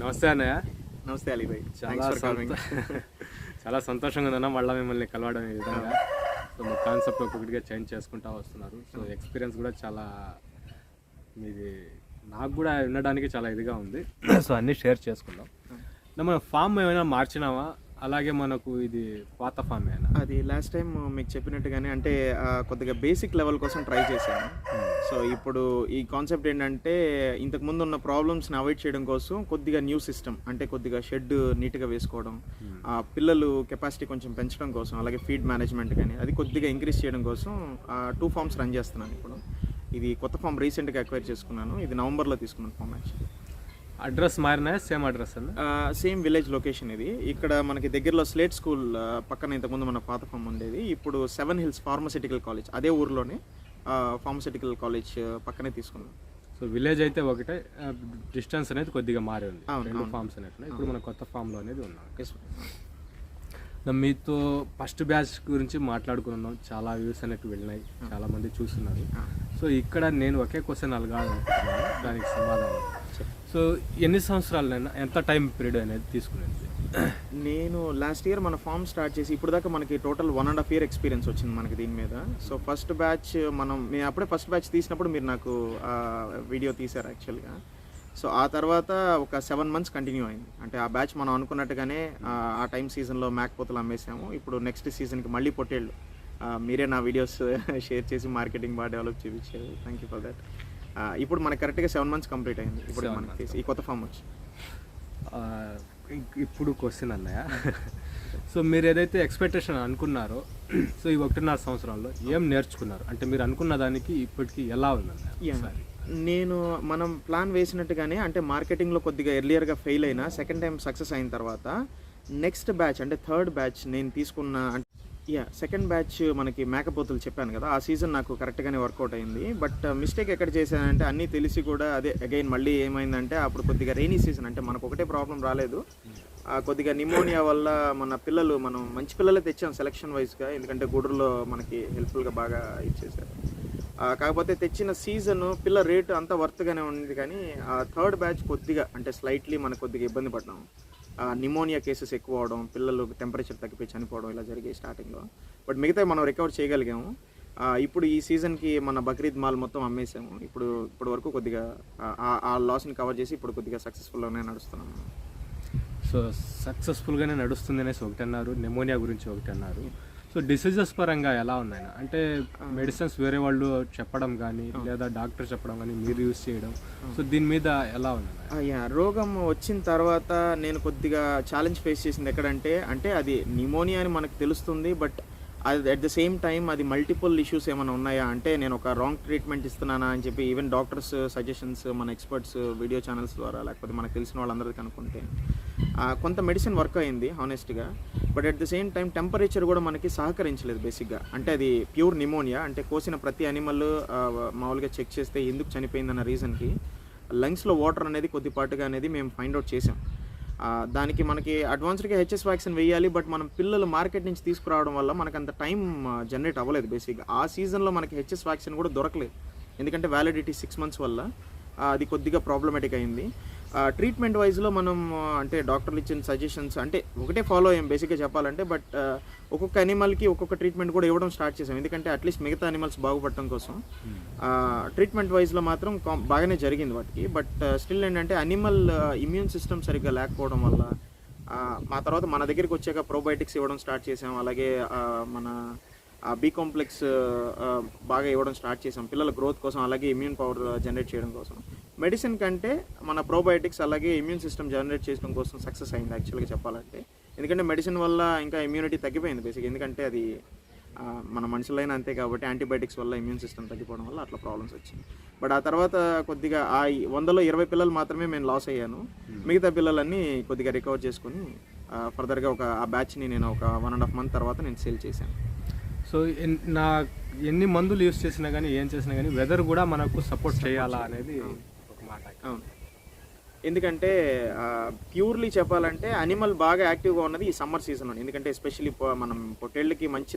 నమస్తే అన్నయ్య. నమస్తే అలీ భాయ్. చాలా సంతోషంగా ఉందన్న మళ్ళీ మిమ్మల్ని కలవడం ఈ విధంగా. సో మీ కాన్సెప్ట్ ఒక్కొక్కటిగా చేంజ్ చేసుకుంటూ వస్తున్నారు. సో ఎక్స్పీరియన్స్ కూడా చాలా మీది నాకు కూడా వినడానికి చాలా ఇదిగా ఉంది. సో అన్నీ షేర్ చేసుకుందాం. మనం ఫామ్ ఏమైనా మార్చినావా, అలాగే మనకు ఇది పాత ఫామ్ ఏమైనా? అది లాస్ట్ టైం మీకు చెప్పినట్టుగానే అంటే కొద్దిగా బేసిక్ లెవెల్ కోసం ట్రై చేశాను. సో ఇప్పుడు ఈ కాన్సెప్ట్ ఏంటంటే ఇంతకుముందు ఉన్న ప్రాబ్లమ్స్ని అవాయిడ్ చేయడం కోసం కొద్దిగా న్యూ సిస్టమ్ అంటే కొద్దిగా షెడ్ నీట్గా వేసుకోవడం, పిల్లలు కెపాసిటీ కొంచెం పెంచడం కోసం, అలాగే ఫీడ్ మేనేజ్మెంట్ కానీ అది కొద్దిగా ఇంక్రీజ్ చేయడం కోసం 2 ఫామ్స్ రన్ చేస్తున్నాను ఇప్పుడు. ఇది కొత్త ఫామ్ రీసెంట్గా అక్వైర్ చేసుకున్నాను. ఇది నవంబర్లో తీసుకున్నాను ఫామ్. యాక్చువల్లీ అడ్రస్ మారినాయా? సేమ్ అడ్రస్ అన్న? Same village location. ఇది ఇక్కడ మనకి దగ్గరలో స్లేట్ స్కూల్ పక్కన ఇంతకుముందు మన పాత ఫామ్ ఉండేది. ఇప్పుడు 7 హిల్స్ ఫార్మసిటికల్ కాలేజ్ అదే ఊర్లోనే ఫార్మసిటికల్ కాలేజ్ పక్కనే తీసుకున్నాం. సో విలేజ్ అయితే ఒకటే, డిస్టెన్స్ అనేది కొద్దిగా మారి ఉంది. 2 ఫామ్స్ అనేట్లు ఇప్పుడు మన కొత్త ఫామ్లో అనేది ఉన్నాం. మీతో ఫస్ట్ బ్యాచ్ గురించి మాట్లాడుకున్నాం. చాలా వ్యూస్ అనేవి వెళ్ళినాయి, చాలామంది చూస్తున్నారు. సో ఇక్కడ నేను ఒకే క్వశ్చన్ అడగాలనుకుంటున్నాను, దానికి సమాధానం. సో ఎన్ని సంవత్సరాలైనా ఎంత టైం పీరియడ్ అనేది తీసుకునేది? నేను లాస్ట్ ఇయర్ మన ఫామ్ స్టార్ట్ చేసి ఇప్పుడు దాకా మనకి టోటల్ 1.5 year ఎక్స్పీరియన్స్ వచ్చింది మనకి దీని మీద. సో ఫస్ట్ బ్యాచ్ మేము అప్పుడే ఫస్ట్ బ్యాచ్ తీసినప్పుడు మీరు నాకు వీడియో తీశారు యాక్చువల్గా. సో ఆ తర్వాత ఒక 7 months కంటిన్యూ అయింది. అంటే ఆ బ్యాచ్ మనం అనుకున్నట్టుగానే ఆ టైం సీజన్లో మేకపోతలు అమ్మేసాము. ఇప్పుడు నెక్స్ట్ సీజన్కి మళ్ళీ పొట్టేళ్ళు మీరే నా వీడియోస్ షేర్ చేసి మార్కెటింగ్ బాగా డెవలప్ చేయించారు. Thank you for that. ఇప్పుడు మనకి కరెక్ట్గా 7 months కంప్లీట్ అయింది ఇప్పుడు మనకి ఈ కొత్త ఫామ్ వచ్చి. ఇప్పుడు క్వశ్చన్ అన్నయ్య, సో మీరు ఏదైతే ఎక్స్పెక్టేషన్ అనుకున్నారో, సో ఈ 1.5 సంవత్సరాల్లో ఏం నేర్చుకున్నారు? అంటే మీరు అనుకున్న దానికి ఇప్పటికీ ఎలా ఉందన్నయ్య? మనం ప్లాన్ వేసినట్టుగానే అంటే మార్కెటింగ్లో కొద్దిగా ఎర్లియర్గా ఫెయిల్ అయినా సెకండ్ టైం సక్సెస్ అయిన తర్వాత నెక్స్ట్ బ్యాచ్ అంటే థర్డ్ బ్యాచ్ నేను తీసుకున్న సెకండ్ బ్యాచ్ మనకి మేకపోతులు చెప్పాను కదా, ఆ సీజన్ నాకు కరెక్ట్గానే వర్కౌట్ అయింది. బట్ మిస్టేక్ ఎక్కడ చేశానంటే అన్నీ తెలిసి కూడా అదే అగైన్ మళ్ళీ ఏమైందంటే అప్పుడు కొద్దిగా రెయినీ సీజన్ అంటే మనకు ఒకటే ప్రాబ్లం రాలేదు. కొద్దిగా నిమోనియా వల్ల మన పిల్లలు మనం మంచి పిల్లలే తెచ్చాం సెలక్షన్ వైజ్గా, ఎందుకంటే గూడూరులో మనకి హెల్ప్ఫుల్గా బాగా ఇచ్చేసారు. కాకపోతే తెచ్చిన సీజన్ పిల్ల రేటు అంతా వర్త్గానే ఉంది, కానీ ఆ థర్డ్ బ్యాచ్ కొద్దిగా అంటే స్లైట్లీ మనకు కొద్దిగా ఇబ్బంది పడ్డాం. నిమోనియా కేసెస్ ఎక్కువ అవడం, పిల్లలు టెంపరేచర్ తగ్గిపోయి చనిపోవడం ఇలా జరిగాయి స్టార్టింగ్లో. బట్ మిగతా మనం రికవర్ చేయగలిగాము. ఇప్పుడు ఈ సీజన్కి మన బక్రీద్ మాల్ మొత్తం అమ్మేసాము. ఇప్పుడు వరకు కొద్దిగా ఆ లాస్ని కవర్ చేసి ఇప్పుడు కొద్దిగా సక్సెస్ఫుల్గానే నడుస్తున్నాము. సో సక్సెస్ఫుల్గానే నడుస్తుంది అనేసి ఒకటి అన్నారు, నిమోనియా గురించి ఒకటి అన్నారు. సో డిసీజెస్ పరంగా ఎలా ఉన్నాయి? అంటే మెడిసిన్స్ వేరే వాళ్ళు చెప్పడం కానీ లేదా డాక్టర్ చెప్పడం కానీ మీరు యూజ్ చేయడం, సో దీని మీద ఎలా ఉన్నాయి? రోగం వచ్చిన తర్వాత నేను కొద్దిగా ఛాలెంజ్ ఫేస్ చేసింది ఎక్కడంటే, అంటే అది నిమోనియా అని మనకు తెలుస్తుంది, బట్ అది అట్ ద సేమ్ టైం అది మల్టిపుల్ ఇష్యూస్ ఏమైనా ఉన్నాయా, అంటే నేను ఒక రాంగ్ ట్రీట్మెంట్ ఇస్తున్నానా అని చెప్పి ఈవెన్ డాక్టర్స్ సజెషన్స్ మన ఎక్స్పర్ట్స్ వీడియో ఛానల్స్ ద్వారా లేకపోతే మనకు తెలిసిన వాళ్ళందరికీ కనుక్కుంటే కొంత మెడిసిన్ వర్క్ అయింది హానెస్ట్గా. But at the same time temperature కూడా మనకి సహకరించలేదు బేసిక్గా. అంటే అది ప్యూర్ నిమోనియా, అంటే కోసిన ప్రతి అనిమల్ మామూలుగా చెక్ చేస్తే ఎందుకు చనిపోయిందన్న రీజన్కి లంగ్స్లో వాటర్ అనేది కొద్దిపాటుగా అనేది మేము ఫైండ్ అవుట్ చేసాం. దానికి మనకి అడ్వాన్స్డ్గా హెచ్ఎస్ వ్యాక్సిన్ వేయాలి, బట్ మనం పిల్లలు మార్కెట్ నుంచి తీసుకురావడం వల్ల మనకు అంత టైం జనరేట్ అవ్వలేదు బేసిక్గా. ఆ సీజన్లో మనకి హెచ్ఎస్ వ్యాక్సిన్ కూడా దొరకలేదు, ఎందుకంటే వ్యాలిడిటీ 6 months వల్ల అది కొద్దిగా ప్రాబ్లమేటిక్ అయింది. ట్రీట్మెంట్ వైజ్లో మనం అంటే డాక్టర్లు ఇచ్చిన సజెషన్స్ అంటే ఒకటే ఫాలో అయ్యాం బేసిక్గా చెప్పాలంటే. బట్ ఒక్కొక్క అనిమల్కి ఒక్కొక్క ట్రీట్మెంట్ కూడా ఇవ్వడం స్టార్ట్ చేసాం, ఎందుకంటే అట్లీస్ట్ మిగతా అనిమల్స్ బాగుపడటం కోసం. ట్రీట్మెంట్ వైజ్లో మాత్రం బాగానే జరిగింది వాటికి. బట్ స్టిల్ ఏంటంటే అనిమల్ ఇమ్యూన్ సిస్టమ్ సరిగ్గా లేకపోవడం వల్ల మా తర్వాత మన దగ్గరికి వచ్చాక ప్రోబయోటిక్స్ ఇవ్వడం స్టార్ట్ చేసాం. అలాగే మన బి కాంప్లెక్స్ బాగా ఇవ్వడం స్టార్ట్ చేసాం పిల్లల గ్రోత్ కోసం, అలాగే ఇమ్యూన్ పవర్ జనరేట్ చేయడం కోసం. మెడిసిన్ కంటే మన ప్రోబయోటిక్స్ అలాగే ఇమ్యూన్ సిస్టమ్ జనరేట్ చేయడం కోసం సక్సెస్ అయింది యాక్చువల్గా చెప్పాలంటే. ఎందుకంటే మెడిసిన్ వల్ల ఇంకా ఇమ్యూనిటీ తగ్గిపోయింది బేసిక్, ఎందుకంటే అది మన మనుషులైనా అంతే కాబట్టి యాంటీబయాటిక్స్ వల్ల ఇమ్యూన్ సిస్టమ్ తగ్గిపోవడం వల్ల అట్లా ప్రాబ్లమ్స్ వచ్చింది. బట్ ఆ తర్వాత కొద్దిగా ఆ 100లో 20 పిల్లలు మాత్రమే నేను లాస్ అయ్యాను. మిగతా పిల్లలన్నీ కొద్దిగా రికవర్ చేసుకుని ఫర్దర్గా ఆ బ్యాచ్ని నేను ఒక 1.5 month తర్వాత నేను సేల్ చేశాను. సో ఎన్ని మందులు యూజ్ చేసినా కానీ ఏం చేసినా కానీ వెదర్ కూడా మనకు సపోర్ట్ చేయాలా అనేది ఒక మాట. అవును, ఎందుకంటే ప్యూర్లీ చెప్పాలంటే అనిమల్ బాగా యాక్టివ్గా ఉన్నది ఈ సమ్మర్ సీజన్లో. ఎందుకంటే ఎస్పెషల్లీ మనం పొట్టేళ్ళకి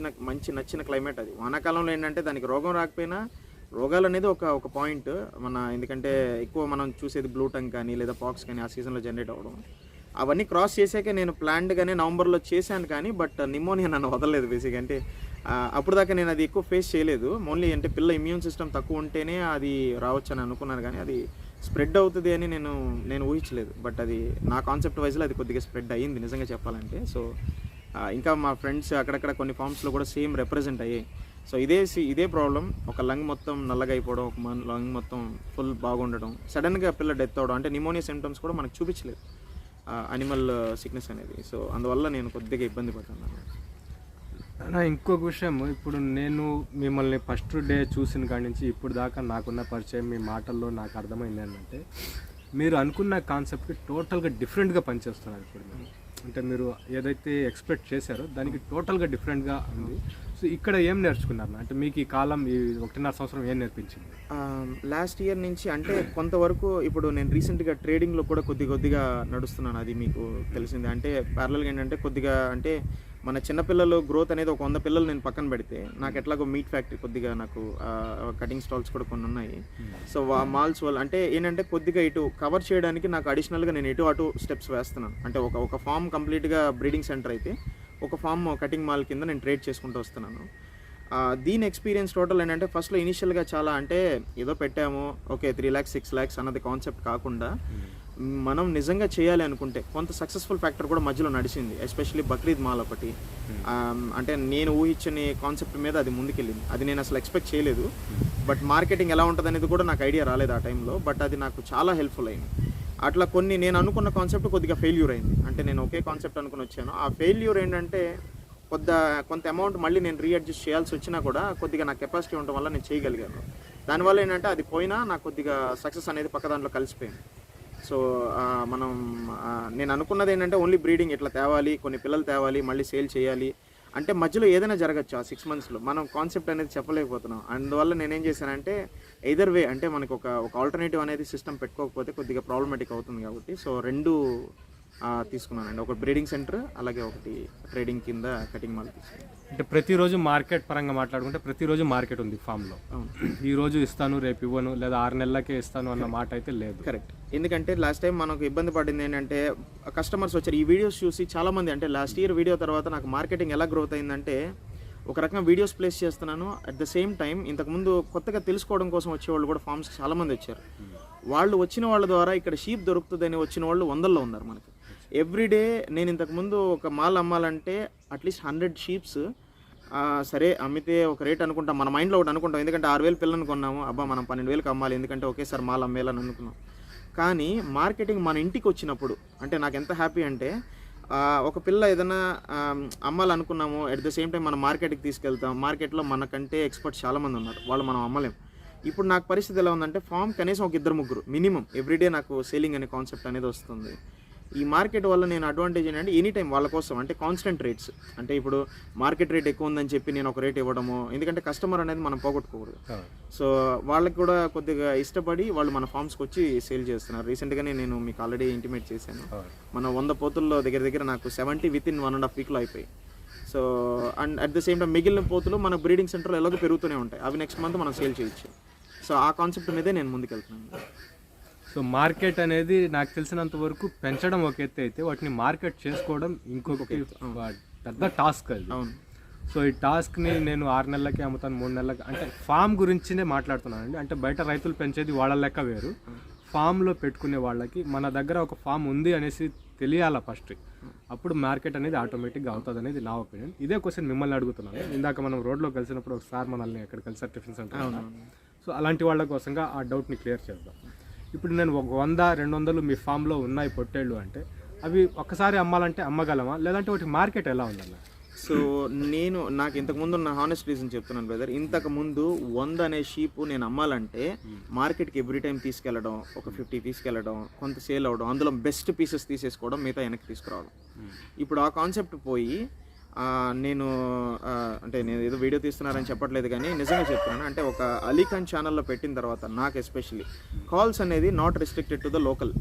మంచి నచ్చిన క్లైమేట్ అది. వానాకాలంలో ఏంటంటే దానికి రోగం రాకపోయినా రోగాలు అనేది ఒక పాయింట్ ఎందుకంటే ఎక్కువ మనం చూసేది బ్లూ టంగ్ కానీ లేదా పాక్స్ కానీ ఆ సీజన్లో జనరేట్ అవ్వడం, అవన్నీ క్రాస్ చేశాకే నేను ప్లాన్డ్గానే నవంబర్లో చేశాను. కానీ బట్ నిమోనియా నన్ను వదలలేదు బేసిక్. అంటే అప్పుడు దాకా నేను అది ఎక్కువ ఫేస్ చేయలేదు. ఓన్లీ అంటే పిల్ల ఇమ్యూన్ సిస్టమ్ తక్కువ ఉంటేనే అది రావచ్చు అని అనుకున్నాను, కానీ అది స్ప్రెడ్ అవుతుంది అని నేను ఊహించలేదు. బట్ అది నా కాన్సెప్ట్ వైజ్లో అది కొద్దిగా స్ప్రెడ్ అయ్యింది నిజంగా చెప్పాలంటే. సో ఇంకా మా ఫ్రెండ్స్ అక్కడక్కడ కొన్ని ఫామ్స్లో కూడా సేమ్ రిప్రజెంట్ అయ్యాయి. సో ఇదే ప్రాబ్లం, ఒక లంగ్ మొత్తం నల్లగా అయిపోవడం, ఒక లంగ్ మొత్తం ఫుల్ బాగుండడం, సడన్గా పిల్ల డెత్ అవడం, అంటే నిమోనియా సిమ్టమ్స్ కూడా మనకు చూపించలేదు అనిమల్ సిక్నెస్ అనేది. సో అందువల్ల నేను కొద్దిగా ఇబ్బంది పడుతున్నాను. ఇంకొక విషయం, ఇప్పుడు నేను మిమ్మల్ని ఫస్ట్ డే చూసిన కాడి నుంచి ఇప్పుడు దాకా నాకున్న పరిచయం మీ మాటల్లో నాకు అర్థమైంది ఏంటంటే మీరు అనుకున్న కాన్సెప్ట్కి టోటల్గా డిఫరెంట్గా పనిచేస్తున్నారు. ఇప్పుడు మీరు అంటే మీరు ఏదైతే ఎక్స్పెక్ట్ చేశారో దానికి టోటల్గా డిఫరెంట్గా ఉంది. సో ఇక్కడ ఏం నేర్చుకున్నారు అంటే మీకు ఈ కాలం ఈ 1.5 సంవత్సరం ఏం నేర్పించింది? లాస్ట్ ఇయర్ నుంచి అంటే కొంతవరకు ఇప్పుడు నేను రీసెంట్గా ట్రేడింగ్లో కూడా కొద్దిగా నడుస్తున్నాను. అది మీకు తెలిసిందే. అంటే ప్యారలల్గా ఏంటంటే కొద్దిగా అంటే మన చిన్నపిల్లలు గ్రోత్ అనేది ఒక 100 పిల్లలు నేను పక్కన పెడితే నాకు ఎట్లాగో మీట్ ఫ్యాక్టరీ కొద్దిగా నాకు కటింగ్ స్టాల్స్ కూడా కొన్ని ఉన్నాయి. సో మాల్స్ వల్ల అంటే ఏంటంటే కొద్దిగా ఇటు కవర్ చేయడానికి నాకు అడిషనల్గా నేను అటు స్టెప్స్ వేస్తున్నాను. అంటే ఒక ఫామ్ కంప్లీట్గా బ్రీడింగ్ సెంటర్ అయితే ఒక ఫామ్ కటింగ్ మాల్ కింద నేను ట్రేడ్ చేసుకుంటూ వస్తున్నాను. దీని ఎక్స్పీరియన్స్ టోటల్ ఏంటంటే ఫస్ట్లో ఇనిషియల్గా చాలా అంటే ఏదో పెట్టాము, ఓకే 3 lakhs 6 lakhs అన్నది కాన్సెప్ట్ కాకుండా మనం నిజంగా చేయాలి అనుకుంటే కొంత సక్సెస్ఫుల్ ఫ్యాక్టర్ కూడా మధ్యలో నడిచింది. ఎస్పెషల్లీ బక్రీద్ మాల్ ఒకటి, అంటే నేను ఊహించని కాన్సెప్ట్ మీద అది ముందుకెళ్ళింది. అది నేను అసలు ఎక్స్పెక్ట్ చేయలేదు. బట్ మార్కెటింగ్ ఎలా ఉంటుంది అనేది కూడా నాకు ఐడియా రాలేదు ఆ టైంలో. బట్ అది నాకు చాలా హెల్ప్ఫుల్ అయింది. అట్లా కొన్ని నేను అనుకున్న కాన్సెప్ట్ కొద్దిగా ఫెయిల్యూర్ అయింది. అంటే నేను ఒకే కాన్సెప్ట్ అనుకుని వచ్చాను. ఆ ఫెయిల్యూర్ ఏంటంటే కొంత అమౌంట్ మళ్ళీ నేను రీఅడ్జస్ట్ చేయాల్సి వచ్చినా కూడా కొద్దిగా నా కెపాసిటీ ఉండడం వల్ల నేను చేయగలిగాను. దానివల్ల ఏంటంటే అది పోయినా నాకు కొద్దిగా సక్సెస్ అనేది పక్క దాంట్లో కలిసిపోయింది. సో నేను అనుకున్నది ఏంటంటే ఓన్లీ బ్రీడింగ్ ఇట్లా తేవాలి, కొన్ని పిల్లలు తేవాలి, మళ్ళీ సేల్ చేయాలి అంటే మధ్యలో ఏదైనా జరగచ్చు. ఆ 6 monthsలో మనం కాన్సెప్ట్ అనేది చెప్పలేకపోతున్నాం. అందువల్ల నేనేం చేశానంటే ఎయిదర్ వే అంటే మనకు ఒక ఆల్టర్నేటివ్ అనేది సిస్టమ్ పెట్టుకోకపోతే కొద్దిగా ప్రాబ్లమాటిక్ అవుతుంది కాబట్టి సో 2 తీసుకున్నానండి. ఒక బ్రీడింగ్ సెంటర్ అలాగే ఒకటి ట్రేడింగ్ కింద కటింగ్ మాల్ తీసుకున్నాను. అంటే ప్రతిరోజు మార్కెట్ పరంగా మాట్లాడుకుంటే ప్రతిరోజు మార్కెట్ ఉంది ఫామ్లో. ఈ రోజు ఇస్తాను రేపు ఇవ్వను లేదా 6 నెలలకే ఇస్తాను అన్న మాట అయితే లేదు. కరెక్ట్. ఎందుకంటే లాస్ట్ టైం మనకు ఇబ్బంది పడింది ఏంటంటే కస్టమర్స్ వచ్చారు ఈ వీడియోస్ చూసి చాలామంది. అంటే లాస్ట్ ఇయర్ వీడియో తర్వాత నాకు మార్కెటింగ్ ఎలా గ్రోత్ అయిందంటే ఒక రకంగా వీడియోస్ ప్లేస్ చేస్తున్నాను, అట్ ద సేమ్ టైం ఇంతకుముందు కొత్తగా తెలుసుకోవడం కోసం వచ్చేవాళ్ళు కూడా ఫామ్స్కి చాలామంది వచ్చారు. వాళ్ళు వచ్చిన వాళ్ళ ద్వారా ఇక్కడ షీప్ దొరుకుతుందని వచ్చిన వాళ్ళు 100లో ఉన్నారు మనకి. ఎవ్రీడే నేను ఇంతకుముందు ఒక మాల్ అమ్మాలంటే అట్లీస్ట్ 100 షీప్స్ సరే అమ్మితే ఒక రేట్ అనుకుంటాం, మన మైండ్లో ఒకటి అనుకుంటాం. ఎందుకంటే 6,000 పిల్లలను కొన్నాము, అబ్బా మనం 12,000కి అమ్మాలి ఎందుకంటే ఒకేసారి మాల్ అమ్మేయాలని అనుకున్నాం. కానీ మార్కెటింగ్ మన ఇంటికి వచ్చినప్పుడు అంటే నాకు ఎంత హ్యాపీ అంటే ఒక పిల్ల ఏదైనా అమ్మాలనుకున్నాము, అట్ ద సేమ్ టైం మనం మార్కెట్కి తీసుకెళ్తాం. మార్కెట్లో మనకంటే ఎక్స్పర్ట్స్ చాలామంది ఉన్నారు, వాళ్ళు మనం అమ్మలేం. ఇప్పుడు నాకు పరిస్థితి ఎలా ఉందంటే ఫామ్ కనీసం ఒక 2-3 మినిమం ఎవ్రీడే నాకు సేలింగ్ అనే కాన్సెప్ట్ అనేది వస్తుంది. ఈ మార్కెట్ వల్ల నేను అడ్వాంటేజ్ ఏంటంటే ఎనీ టైం వాళ్ళ కోసం అంటే కాన్స్టెంట్ రేట్స్. అంటే ఇప్పుడు మార్కెట్ రేట్ ఎక్కువ ఉందని చెప్పి నేను ఒక రేట్ ఇవ్వడము, ఎందుకంటే కస్టమర్ అనేది మనం పోగొట్టుకోకూడదు. సో వాళ్ళకి కూడా కొద్దిగా ఇష్టపడి వాళ్ళు మన ఫామ్స్కి వచ్చి సేల్ చేస్తున్నారు. రీసెంట్గానే నేను మీకు ఆల్రెడీ ఇంటిమేట్ చేశాను, మన 100 పోతుల్లో దగ్గర నాకు 70 విత్ ఇన్ 1.5 weekలో అయిపోయి. So and at the same time మిగిలిన పోతులు మన బ్రీడింగ్ సెంటర్లో ఎలాగో పెరుగుతూనే ఉంటాయి, అవి నెక్స్ట్ మంత్ మనం సేల్ చేయొచ్చు. సో ఆ కాన్సెప్ట్ మీదే నేను ముందుకెళ్తున్నాను. సో మార్కెట్ అనేది నాకు తెలిసినంత వరకు పెంచడం ఒక ఎత్తు అయితే వాటిని మార్కెట్ చేసుకోవడం ఇంకొక పెద్ద టాస్క్ అది. అవును. సో ఈ టాస్క్ని నేను 6 నెలలకి అమ్ముతాను 3 నెలలకి అంటే ఫామ్ గురించినే మాట్లాడుతున్నానండి. అంటే బయట రైతులు పెంచేది వాళ్ళ లెక్క వేరు, ఫామ్లో పెట్టుకునే వాళ్ళకి మన దగ్గర ఒక ఫామ్ ఉంది అనేసి తెలియాలా ఫస్ట్, అప్పుడు మార్కెట్ అనేది ఆటోమేటిక్గా అవుతుంది అనేది నా ఒపీనియన్. ఇదే క్వశ్చన్ మిమ్మల్ని అడుగుతున్నాను. ఇందాక మనం రోడ్లో కలిసినప్పుడు ఒకసారి మనల్ని ఎక్కడ కలిసారు టిఫిన్ సెంటర్. సో అలాంటి వాళ్ళ కోసంగా ఆ డౌట్ని క్లియర్ చేద్దాం. ఇప్పుడు నేను ఒక 100-200 మీ ఫామ్లో ఉన్నాయి పొట్టేళ్ళు అంటే అవి ఒక్కసారి అమ్మాలంటే అమ్మగలమా, లేదంటే వాటి మార్కెట్ ఎలా ఉందన్న? సో నాకు ఇంతకుముందు నా హానెస్ట్ రీజన్ చెప్తున్నాను బ్రదర్. ఇంతకుముందు 100 అనే షీప్ నేను అమ్మాలంటే మార్కెట్కి ఎవ్రీ టైం తీసుకెళ్ళడం, ఒక 50 తీసుకెళ్ళడం, కొంత సేల్ అవ్వడం, అందులో బెస్ట్ పీసెస్ తీసేసుకోవడం, మిగతా వెనక్కి తీసుకురావడం. ఇప్పుడు ఆ కాన్సెప్ట్ పోయి నేను ఏదో వీడియో తీస్తున్నారని చెప్పట్లేదు కానీ నిజంగా చెప్తున్నాను. అంటే ఒక అలీఖాన్ ఛానల్లో పెట్టిన తర్వాత నాకు ఎస్పెషల్లీ కాల్స్ అనేది not restricted to the local,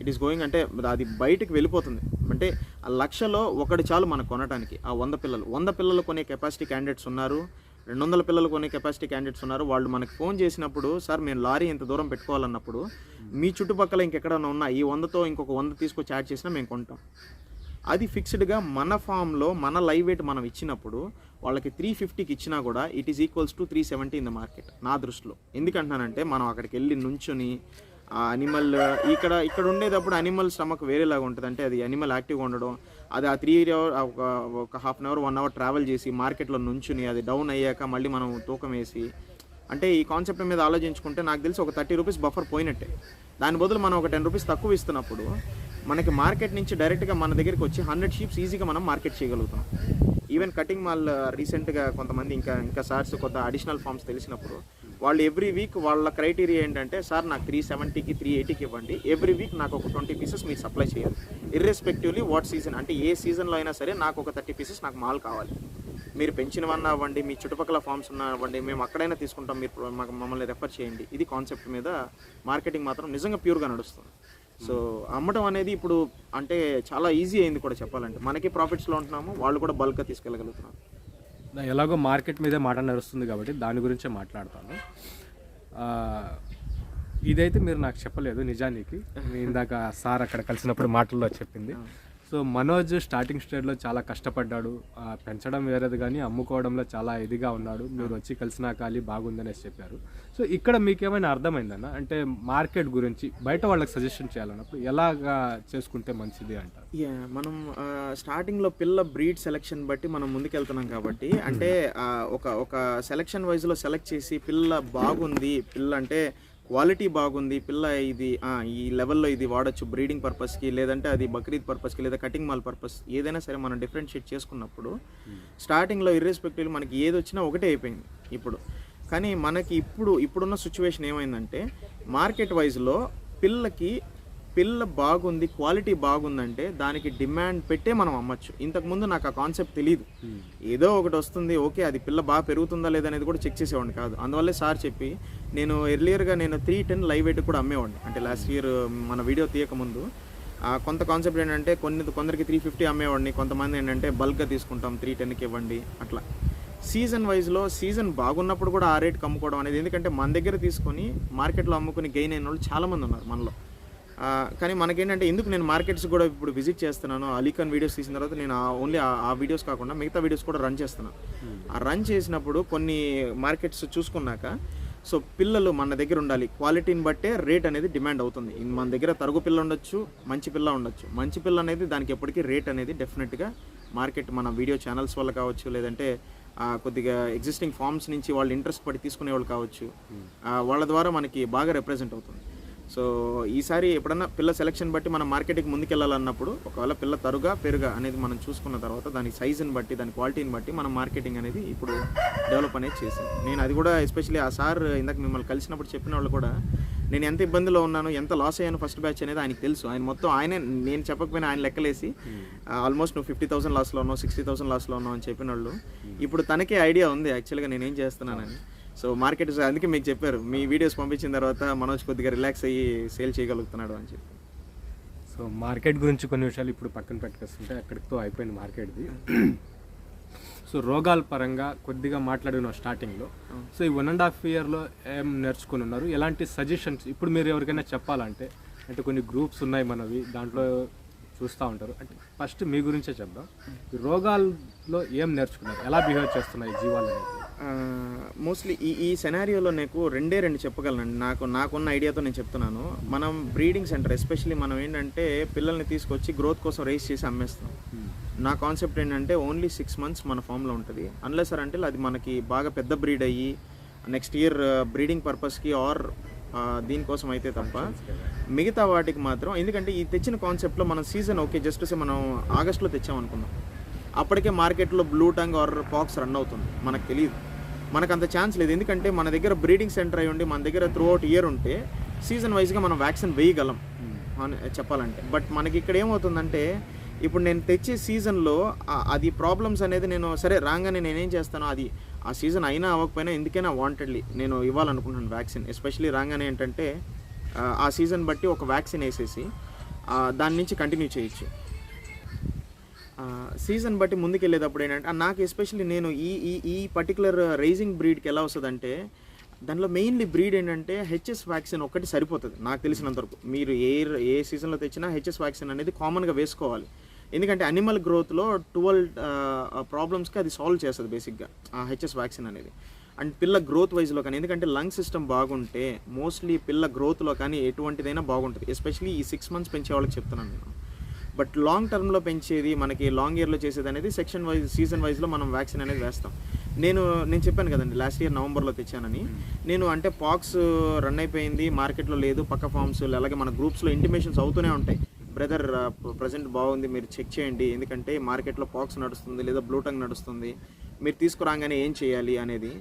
it is going అంటే అది బయటికి వెళ్ళిపోతుంది. అంటే ఆ 1,00,000లో ఒకటి చాలు మనకు కొనడానికి. ఆ 100 పిల్లలు కొనే కెపాసిటీ క్యాండిడేట్స్ ఉన్నారు. 200 పిల్లలు కొనే కెపాసిటీ క్యాండిడేట్స్ ఉన్నారు. వాళ్ళు మనకి ఫోన్ చేసినప్పుడు సార్ మేము లారీ ఇంత దూరం పెట్టుకోవాలన్నప్పుడు మీ చుట్టుపక్కల ఇంకెక్కడైనా ఉన్నా ఈ 100తో ఇంకొక 100 తీసుకొచ్చి యాడ్ చేసినా మేము కొంటాం. అది ఫిక్స్డ్గా మన ఫామ్లో మన లైవ్ వెయిట్ మనం ఇచ్చినప్పుడు వాళ్ళకి 350కి ఇచ్చినా కూడా it is equals to 370 in the market నా దృష్టిలో. ఎందుకంటున్నానంటే మనం అక్కడికి వెళ్ళి నుంచుని ఆ అనిమల్ ఇక్కడ ఉండేటప్పుడు అనిమల్ స్టమక్ వేరేలాగా ఉంటుంది. అంటే అది అనిమల్ యాక్టివ్గా ఉండడం, అది ఆ 3 hours ఒక half an hour 1 hour travel చేసి మార్కెట్లో నుంచుని అది డౌన్ అయ్యాక మళ్ళీ మనం తూకం వేసి, అంటే ఈ కాన్సెప్ట్ మీద ఆలోచించుకుంటే నాకు తెలిసి ఒక 30 రూపీస్ బఫర్ పోయినట్టే. దాని బదులు మనం ఒక 10 రూపీస్ తక్కువ ఇస్తున్నప్పుడు మనకి మార్కెట్ నుంచి డైరెక్ట్గా మన దగ్గరికి వచ్చి 100 షీప్స్ ఈజీగా మనం మార్కెట్ చేయగలుగుతాం. ఈవెన్ కటింగ్ మాల్ రీసెంట్గా కొంతమంది ఇంకా సార్స్ కొత్త అడిషనల్ ఫార్మ్స్ తెలిసినప్పుడు వాళ్ళు ఎవ్రీ వీక్ వాళ్ళ క్రైటీరియా ఏంటంటే సార్ నాకు 370కి 380కి ఇవ్వండి, ఎవ్రీ వీక్ నాకు ఒక 20 పీసెస్ మీరు సప్లై చేయాలి, ఇర్రెస్పెక్టివ్లీ వాట్ సీజన్, అంటే ఏ సీజన్లో అయినా సరే నాకు ఒక 30 పీసెస్ నాకు మాల్ కావాలి. మీరు పెంచినవన్నా అవ్వండి, మీ చుట్టుపక్కల ఫార్మ్స్ ఉన్నా అవ్వండి, మేము అక్కడైనా తీసుకుంటాం, మీరు మమ్మల్ని రెఫర్ చేయండి. ఇది కాన్సెప్ట్ మీద మార్కెటింగ్ మాత్రం నిజంగా ప్యూర్గా నడుస్తుంది. సో అమ్మటం అనేది ఇప్పుడు అంటే చాలా ఈజీ అయింది కూడా చెప్పాలంటే. మనకి ప్రాఫిట్స్లో ఉంటున్నాము, వాళ్ళు కూడా బల్క్గా తీసుకెళ్ళగలుగుతున్నారు. ఎలాగో మార్కెట్ మీదే మాట నడుస్తుంది కాబట్టి దాని గురించే మాట్లాడతాను. ఇదైతే మీరు నాకు చెప్పలేదు నిజానికి, ఇందాక సార్ అక్కడ కలిసినప్పుడు మాటల్లో చెప్పింది. సో మనోజ్ స్టార్టింగ్ స్టేజ్లో చాలా కష్టపడ్డాడు, పెంచడం వేరేది కానీ అమ్ముకోవడంలో చాలా ఇదిగా ఉన్నాడు, మీరు వచ్చి కలిసినా ఖాళీ బాగుందనేసి చెప్పారు. సో ఇక్కడ మీకేమైనా అర్థమైందన్న, అంటే మార్కెట్ గురించి బయట వాళ్ళకి సజెషన్ చేయాలన్నప్పుడు ఎలాగా చేసుకుంటే మంచిది అంటారు? మనం స్టార్టింగ్లో పిల్ల బ్రీడ్ సెలెక్షన్ బట్టి మనం ముందుకెళ్తున్నాం కాబట్టి, అంటే ఒక సెలెక్షన్ వైజ్లో సెలెక్ట్ చేసి పిల్ల బాగుంది, పిల్ల అంటే క్వాలిటీ బాగుంది, పిల్ల ఇది ఈ లెవెల్లో ఇది వాడచ్చు బ్రీడింగ్ పర్పస్కి, లేదంటే అది బక్రీద్ పర్పస్కి, లేదా కటింగ్ మాల్ పర్పస్, ఏదైనా సరే మనం డిఫరెన్షియేట్ చేసుకున్నప్పుడు స్టార్టింగ్లో ఇర్రెస్పెక్టివ్ మనకి ఏది వచ్చినా ఒకటే అయిపోయింది ఇప్పుడు. కానీ మనకి ఇప్పుడున్న సిచ్యువేషన్ ఏమైందంటే మార్కెట్ వైజ్లో పిల్ల బాగుంది, క్వాలిటీ బాగుందంటే దానికి డిమాండ్ పెట్టే మనం అమ్మచ్చు. ఇంతకుముందు నాకు ఆ కాన్సెప్ట్ తెలియదు, ఏదో ఒకటి వస్తుంది ఓకే, అది పిల్ల బాగా పెరుగుతుందా లేదనేది కూడా చెక్ చేసేవాడిని కాదు. అందువల్లే సార్ చెప్పి నేను ఎర్లియర్గా 310 లైవ్ వెయిట్ కూడా అమ్మేవాడిని. అంటే లాస్ట్ ఇయర్ మన వీడియో తీయకముందు కొంత కాన్సెప్ట్ ఏంటంటే కొందరికి 350 అమ్మేవాడిని, కొంతమంది ఏంటంటే బల్క్గా తీసుకుంటాం 310కి ఇవ్వండి అట్లా. సీజన్ వైజ్లో సీజన్ బాగున్నప్పుడు కూడా ఆ రేట్కి అమ్ముకోవడం అనేది, ఎందుకంటే మన దగ్గర తీసుకొని మార్కెట్లో అమ్ముకుని గెయిన్ అయిన వాళ్ళు చాలామంది ఉన్నారు మనలో. కానీ మనకేంటంటే ఎందుకు నేను మార్కెట్స్ కూడా ఇప్పుడు విజిట్ చేస్తున్నాను, అలీఖాన్ వీడియోస్ తీసిన తర్వాత నేను ఓన్లీ ఆ వీడియోస్ కాకుండా మిగతా వీడియోస్ కూడా రన్ చేస్తున్నాను. ఆ రన్ చేసినప్పుడు కొన్ని మార్కెట్స్ చూసుకున్నాక సో పిల్లలు మన దగ్గర ఉండాలి, క్వాలిటీని బట్టే రేట్ అనేది డిమాండ్ అవుతుంది. మన దగ్గర తరుగు పిల్ల ఉండొచ్చు, మంచి పిల్ల ఉండొచ్చు. మంచి పిల్ల అనేది దానికి ఎప్పటికీ రేట్ అనేది డెఫినెట్గా మార్కెట్ మన వీడియో ఛానల్స్ వల్ల కావచ్చు, లేదంటే కొద్దిగా ఎగ్జిస్టింగ్ ఫార్మ్స్ నుంచి వాళ్ళు ఇంట్రెస్ట్ పడి తీసుకునే వాళ్ళు కావచ్చు, వాళ్ళ ద్వారా మనకి బాగా రిప్రజెంట్ అవుతుంది. సో ఈసారి ఎప్పుడన్నా పిల్ల సెలెక్షన్ బట్టి మనం మార్కెటింగ్ ముందుకెళ్ళాలన్నప్పుడు ఒకవేళ పిల్ల తరుగా పెరుగా అనేది మనం చూసుకున్న తర్వాత దాని సైజుని బట్టి దాని క్వాలిటీని బట్టి మనం మార్కెటింగ్ అనేది ఇప్పుడు డెవలప్ అనేది చేసాను. నేను అది కూడా ఎస్పెషల్లీ ఆ సార్ ఇందాక మిమ్మల్ని కలిసినప్పుడు చెప్పిన వాళ్ళు కూడా నేను ఎంత ఇబ్బందిలో ఉన్నాను, ఎంత లాస్ అయ్యాను ఫస్ట్ బ్యాచ్ అనేది ఆయనకి తెలుసు. ఆయన మొత్తం ఆయనే, నేను చెప్పకపోయినా ఆయన లెక్కలేసి ఆల్మోస్ట్ నువ్వు 50,000 లాస్లో ఉన్నావు, 60,000 లాస్లో ఉన్నావు అని చెప్పిన వాళ్ళు ఇప్పుడు తనకే ఐడియా ఉంది యాక్చువల్గా నేనేం చేస్తున్నానని. సో మార్కెట్ అందుకే మీకు చెప్పారు, మీ వీడియోస్ పంపించిన తర్వాత మనోజ్ కొద్దిగా రిలాక్స్ అయ్యి సేల్ చేయగలుగుతున్నాడు అని చెప్పి. సో మార్కెట్ గురించి కొన్ని విషయాలు ఇప్పుడు పక్కన పెట్టుకొస్తుంటే అక్కడితో అయిపోయింది మార్కెట్ది. సో రోగాల పరంగా కొద్దిగా మాట్లాడిన స్టార్టింగ్లో, సో ఈ 1.5 yearలో ఏం నేర్చుకుని ఉన్నారు, ఎలాంటి సజెషన్స్ ఇప్పుడు మీరు ఎవరికైనా చెప్పాలంటే, అంటే కొన్ని గ్రూప్స్ ఉన్నాయి మనవి దాంట్లో చూస్తూ ఉంటారు, అంటే ఫస్ట్ మీ గురించే చెప్దాం. ఈ రోగాల్లో ఏం నేర్చుకున్నారు, ఎలా బిహేవ్ చేస్తున్నాయి జీవాలు అనేది? మోస్ట్లీ ఈ సెనారియోలో నాకు రెండు చెప్పగలనండి. నాకున్న ఐడియాతో నేను చెప్తున్నాను. మనం బ్రీడింగ్ సెంటర్ ఎస్పెషల్లీ మనం ఏంటంటే పిల్లల్ని తీసుకొచ్చి గ్రోత్ కోసం రేస్ చేసి అమ్మేస్తాం. నా కాన్సెప్ట్ ఏంటంటే ఓన్లీ 6 months మన ఫామ్లో ఉంటుంది, అన్లెస్ అంటే అది మనకి బాగా పెద్ద బ్రీడ్ అయ్యి నెక్స్ట్ ఇయర్ బ్రీడింగ్ పర్పస్కి ఆర్ దీనికోసం అయితే తప్ప మిగతా వాటికి మాత్రం. ఎందుకంటే ఈ తెచ్చిన కాన్సెప్ట్లో మనం సీజన్ ఓకే జస్ట్ మనం ఆగస్ట్లో తెచ్చామనుకుందాం, అప్పటికే మార్కెట్లో blue tongue or pox run అవుతుంది, మనకు తెలియదు, మనకు అంత ఛాన్స్ లేదు. ఎందుకంటే మన దగ్గర బ్రీడింగ్ సెంటర్ అయి ఉండి మన దగ్గర త్రూ అవుట్ ఇయర్ ఉంటే సీజన్ వైజ్గా మనం వ్యాక్సిన్ వేయగలం అని చెప్పాలంటే. బట్ మనకి ఇక్కడ ఏమవుతుందంటే ఇప్పుడు నేను తెచ్చే సీజన్లో అది ప్రాబ్లమ్స్ అనేది నేను సరే రాగానే నేనేం చేస్తాను, అది ఆ సీజన్ అయినా అవ్వకపోయినా ఎందుకైనా వాంటెడ్లీ నేను ఇవ్వాలనుకుంటున్నాను వ్యాక్సిన్. ఎస్పెషల్లీ రాగానే ఏంటంటే ఆ సీజన్ బట్టి ఒక వ్యాక్సిన్ వేసేసి దాని నుంచి కంటిన్యూ చేయొచ్చు. సీజన్ బట్టి ముందుకెళ్ళేటప్పుడు ఏంటంటే నాకు ఎస్పెషల్లీ నేను ఈ ఈ ఈ పర్టికులర్ రైజింగ్ బ్రీడ్కి ఎలా వస్తుందంటే దానిలో మెయిన్లీ బ్రీడ్ ఏంటంటే హెచ్ఎస్ వ్యాక్సిన్ ఒకటి సరిపోతుంది నాకు తెలిసినంతవరకు. మీరు ఏ సీజన్లో తెచ్చినా హెచ్ఎస్ వ్యాక్సిన్ అనేది కామన్గా వేసుకోవాలి. ఎందుకంటే అనిమల్ గ్రోత్లో 12 ప్రాబ్లమ్స్కి అది సాల్వ్ చేస్తుంది బేసిక్గా ఆ హెచ్ఎస్ వ్యాక్సిన్ అనేది. అండ్ పిల్ల గ్రోత్ వైజ్లో కానీ, ఎందుకంటే లంగ్ సిస్టమ్ బాగుంటే మోస్ట్లీ పిల్ల గ్రోత్లో కానీ ఎటువంటిదైనా బాగుంటుంది. ఎస్పెషలీ ఈ 6 months పెంచే వాళ్ళకి చెప్తున్నాను నేను. బట్ లాంగ్ టర్మ్లో పెంచేది మనకి లాంగ్ ఇయర్లో చేసేది అనేది సెక్షన్ వైజ్ సీజన్ వైజ్లో మనం వ్యాక్సిన్ అనేది వేస్తాం. నేను చెప్పాను కదండి లాస్ట్ ఇయర్ నవంబర్లో తెచ్చానని. నేను అంటే పాక్స్ రన్ అయిపోయింది, మార్కెట్లో లేదు, పక్క ఫార్మ్స్ అలాగే మన గ్రూప్స్లో ఇంటిమేషన్స్ అవుతూనే ఉంటాయి, బ్రదర్ ప్రజెంట్ బాగుంది మీరు చెక్ చేయండి, ఎందుకంటే మార్కెట్లో పాక్స్ నడుస్తుంది లేదా బ్లూటంగ్ నడుస్తుంది, మీరు తీసుకురాగానే ఏం చేయాలి అనేది.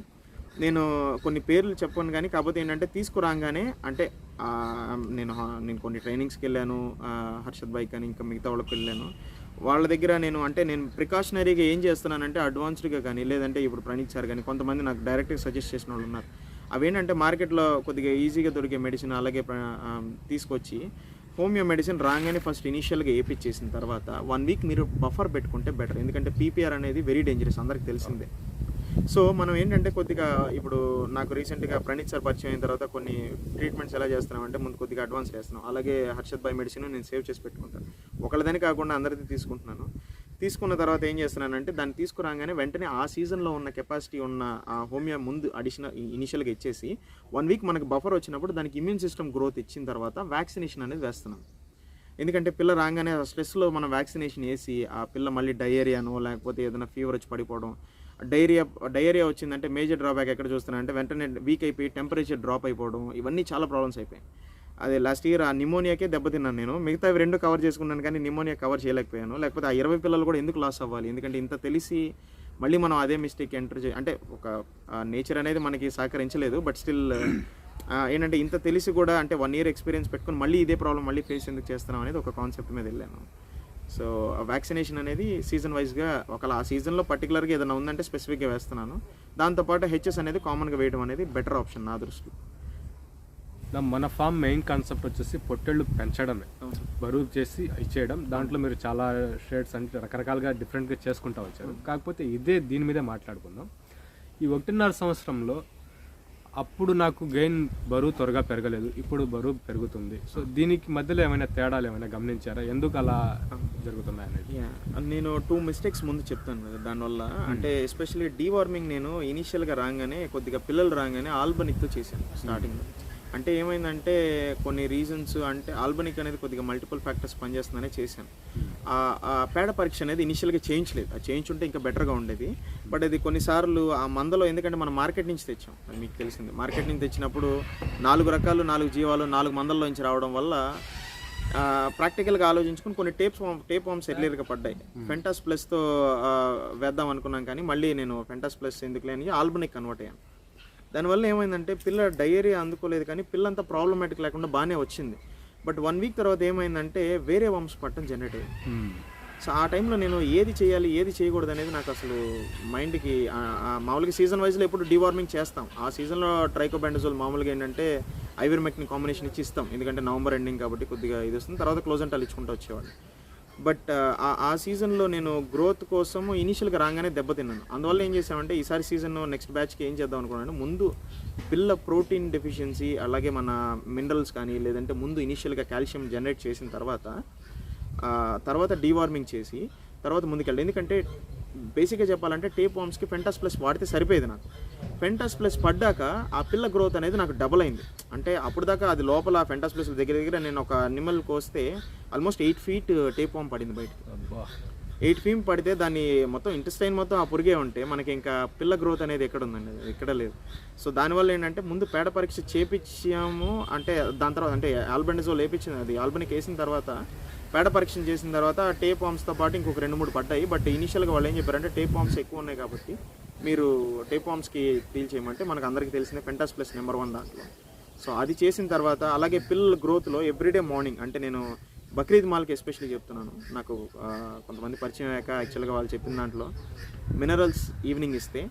నేను కొన్ని పేర్లు చెప్పాను కానీ కాకపోతే ఏంటంటే తీసుకురాగానే అంటే నేను కొన్ని ట్రైనింగ్స్కి వెళ్ళాను, హర్షద్ బైక్ అని ఇంకా మిగతా వాళ్ళకి వెళ్ళాను. వాళ్ళ దగ్గర నేను ప్రికాషనరీగా ఏం చేస్తున్నానంటే అడ్వాన్స్డ్గా కానీ లేదంటే ఇప్పుడు ప్రణీత్ సార్ కానీ కొంతమంది నాకు డైరెక్ట్గా సజెస్ట్ చేసిన వాళ్ళు ఉన్నారు. అవేంటంటే మార్కెట్లో కొద్దిగా ఈజీగా దొరికే మెడిసిన్ అలాగే తీసుకొచ్చి హోమియో మెడిసిన్ రాగానే ఫస్ట్ ఇనీషియల్గా వేయించేసిన తర్వాత 1 week మీరు బఫర్ పెట్టుకుంటే బెటర్. ఎందుకంటే పీపీఆర్ అనేది వెరీ డేంజరస్, అందరికి తెలిసిందే. సో మనం ఏంటంటే కొద్దిగా ఇప్పుడు నాకు రీసెంట్గా ప్రణీత్ సార్ పరిచయం అయిన తర్వాత కొన్ని ట్రీట్మెంట్స్ ఎలా చేస్తున్నామంటే ముందు కొద్దిగా అడ్వాన్స్ చేస్తున్నాం. అలాగే హర్షద్ బై మెడిసిన్ నేను సేవ్ చేసి పెట్టుకుంటాను, ఒకళ్ళదని కాకుండా అందరిది తీసుకుంటున్నాను. తీసుకున్న తర్వాత ఏం చేస్తున్నానంటే దాన్ని తీసుకురాగానే వెంటనే ఆ సీజన్లో ఉన్న కెపాసిటీ ఉన్న ఆ హోమియో ముందు అడిషనల్ ఇనిషియల్గా ఇచ్చేసి 1 week మనకు బఫర్ వచ్చినప్పుడు దానికి ఇమ్యూన్ సిస్టమ్ గ్రోత్ ఇచ్చిన తర్వాత వ్యాక్సినేషన్ అనేది వేస్తున్నాం. ఎందుకంటే పిల్ల రాగానే స్ట్రెస్లో మనం వ్యాక్సినేషన్ వేసి ఆ పిల్ల మళ్ళీ డయేరియానో లేకపోతే ఏదైనా ఫీవర్ వచ్చి పడిపోవడం, డయేరియా వచ్చిందంటే మేజర్ డ్రాబ్యాక్ ఎక్కడ చూస్తున్నానంటే వెంటనే వీక్ అయిపోయి టెంపరేచర్ డ్రాప్ అయిపోవడం, ఇవన్నీ చాలా ప్రాబ్లమ్స్ అయిపోయాయి. అదే లాస్ట్ ఇయర్ ఆ నిమోనియాకే దెబ్బతిన్నాను నేను. మిగతావి 2 కవర్ చేసుకున్నాను కానీ నిమోనియా కవర్ చేయలేకపోయాను. లేకపోతే ఆ 20 పిల్లలు కూడా ఎందుకు లాస్ అవ్వాలి? ఎందుకంటే ఇంత తెలిసి మళ్ళీ మనం అదే మిస్టేక్ ఎంటర్ అంటే ఒక నేచర్ అనేది మనకి సహకరించలేదు. బట్ స్టిల్ ఏంటంటే ఇంత తెలిసి కూడా అంటే 1 year ఎక్స్పీరియన్స్ పెట్టుకుని మళ్ళీ ఇదే ప్రాబ్లం మళ్ళీ ఫేస్ ఎందుకు చేస్తున్నాం అనేది ఒక కాన్సెప్ట్ మీద వెళ్ళాను. సో వ్యాక్సినేషన్ అనేది సీజన్ వైజ్గా ఒకవేళ ఆ సీజన్లో పర్టికులర్గా ఏదైనా ఉందంటే స్పెసిఫిక్గా వేస్తున్నాను. దాంతోపాటు హెచ్ఎస్ అనేది కామన్గా వేయడం అనేది బెటర్ ఆప్షన్ నా దృష్టిలో. మన ఫామ్ మెయిన్ కాన్సెప్ట్ వచ్చేసి పొట్టేళ్ళు పెంచడమే, బరువు చేసి ఇచ్చేయడం. దాంట్లో మీరు చాలా షేడ్స్ అంటే రకరకాలుగా డిఫరెంట్గా చేసుకుంటూ వచ్చారు. కాకపోతే దీని మీదే మాట్లాడుకుందాం. ఈ 1.5 సంవత్సరంలో అప్పుడు నాకు గెయిన్ బరువు త్వరగా పెరగలేదు, ఇప్పుడు బరువు పెరుగుతుంది. సో దీనికి మధ్యలో ఏమైనా తేడాలు ఏమైనా గమనించారా? ఎందుకు అలా జరుగుతున్నాయి అనేది నేను 2 mistakes ముందు చెప్తాను కదా దానివల్ల. అంటే ఎస్పెషల్లీ డీవార్మింగ్ నేను ఇనీషియల్గా రాగానే కొద్దిగా పిల్లలు రాగానే ఆల్బనిక్తో చేశాను స్టార్టింగ్లో. అంటే ఏమైందంటే కొన్ని రీజన్స్ అంటే ఆల్బనిక్ అనేది కొద్దిగా మల్టిపుల్ ఫ్యాక్టర్స్ పనిచేస్తుందనే చేశాను. ఆ పేడ పరీక్ష అనేది ఇనిషియల్గా చేయించలేదు, అది చేయించుంటే ఇంకా బెటర్గా ఉండేది. బట్ అది కొన్నిసార్లు ఆ మందలో ఎందుకంటే మనం మార్కెట్ నుంచి తెచ్చాం, అది మీకు తెలిసింది. మార్కెట్ నుంచి తెచ్చినప్పుడు 4 రకాలు 4 జీవాలు 4 మందల్లో నుంచి రావడం వల్ల ప్రాక్టికల్గా ఆలోచించుకుని కొన్ని టేప్ వామ్స్ ఎర్లీగా పడ్డాయి. ఫెంటాస్ ప్లస్తో వేద్దాం అనుకున్నాం కానీ మళ్ళీ నేను ఫెంటాస్ ప్లస్ ఎందుకులే అని ఆల్బనిక్ కన్వర్ట్ అయ్యాను. దానివల్ల ఏమైందంటే పిల్ల డయేరియా అందుకోలేదు కానీ పిల్లంతా ప్రాబ్లమాటిక్ లేకుండా బాగానే వచ్చింది. బట్ 1 week తర్వాత ఏమైందంటే వేరే వామ్స్ పట్టడం జనరేట్ అయ్యింది. సో ఆ టైంలో నేను ఏది చేయాలి ఏది చేయకూడదు అనేది నాకు అసలు మైండ్కి మామూలుగా సీజన్ వైజ్లో ఎప్పుడు డీవార్మింగ్ చేస్తాం. ఆ సీజన్లో ట్రైకోబెండజోల్ మామూలుగా ఏంటంటే ఐవర్మెక్ని కాంబినేషన్ ఇచ్చి ఇస్తాం, ఎందుకంటే నవంబర్ ఎండింగ్ కాబట్టి కొద్దిగా ఇది వస్తుంది. తర్వాత క్లోజెంటాల్ ఇచ్చుకుంటూ వచ్చేవాళ్ళు. బట్ ఆ సీజన్లో నేను గ్రోత్ కోసం ఇనీషియల్గా రాగానే దెబ్బతిన్నాను. అందువల్ల ఏం చేసామంటే ఈసారి సీజన్ నెక్స్ట్ బ్యాచ్కి ఏం చేద్దాం అనుకున్నాను, ముందు పిల్ల ప్రోటీన్ డెఫిషియన్సీ అలాగే మన మినరల్స్ కానీ లేదంటే ముందు ఇనీషియల్గా కాల్షియం జనరేట్ చేసిన తర్వాత డీవార్మింగ్ చేసి తర్వాత ముందుకెళ్ళి. ఎందుకంటే బేసిక్గా చెప్పాలంటే టేప్ వామ్స్కి ఫెంటాస్ ప్లస్ వాడితే సరిపోయేది. నాకు ఫెంటాస్ ప్లస్ పడ్డాక ఆ పిల్ల గ్రోత్ అనేది నాకు డబల్ అయింది. అంటే అప్పుడు దాకా అది లోపల ఫెంటాస్ ప్లస్ దగ్గర నేను ఒక అనిమల్ కోస్తే ఆల్మోస్ట్ 8 feet టేప్ వామ్ పడింది బయటకు. 8 feet పడితే దాన్ని మొత్తం ఇంటెస్టైన్ మొత్తం ఆ పురిగే ఉంటే మనకి ఇంకా పిల్ల గ్రోత్ అనేది ఎక్కడ ఉందండి, ఎక్కడ లేదు. సో దానివల్ల ఏంటంటే ముందు పేడ పరీక్ష చేపించాము. అంటే దాని తర్వాత అంటే ఆల్బెండజోల్ వేయించింది, అది ఆల్బనిక్ వేసిన తర్వాత పేడ పరీక్ష చేసిన తర్వాత టేప్ వామ్స్తో పాటు ఇంకొక 2-3 పడ్డాయి. బట్ ఇనీషియల్గా వాళ్ళు ఏం చెప్పారంటే టేప్ వామ్స్ ఎక్కువ ఉన్నాయి కాబట్టి మీరు టేప్ వామ్స్కి డీల్ చేయమంటే మనకు అందరికీ తెలిసిన ఫెంటాస్ ప్లస్ నెంబర్ 1 దాంట్లో. సో అది చేసిన తర్వాత అలాగే పిల్లల గ్రోత్లో ఎవ్రీడే మార్నింగ్ అంటే నేను బక్రీద్ మాల్కి ఎస్పెషల్లీ చెప్తున్నాను. నాకు కొంతమంది పరిచయం అయ్యాక యాక్చువల్గా వాళ్ళు చెప్పిన దాంట్లో మినరల్స్ ఈవినింగ్ ఇస్తే